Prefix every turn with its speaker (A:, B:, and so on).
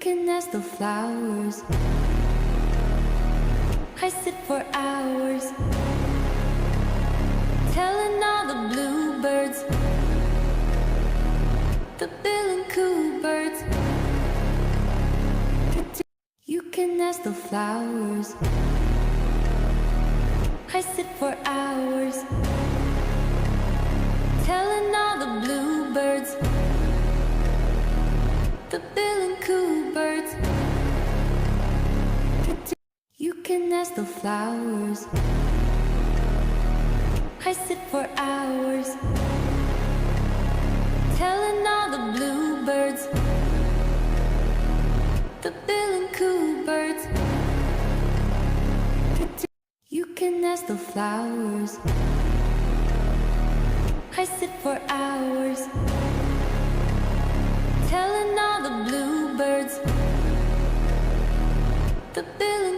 A: can ask the flowers. I sit for hours, telling all the bluebirds, the bill and coo birds. You can ask the flowers. I sit for hours, telling all the bluebirds, the bill and coo birds. You can ask the flowers. I sit for hours, telling all the bluebirds, the bill and coo birds. You can ask the flowers. I sit for hours, telling all the bluebirds, the bill and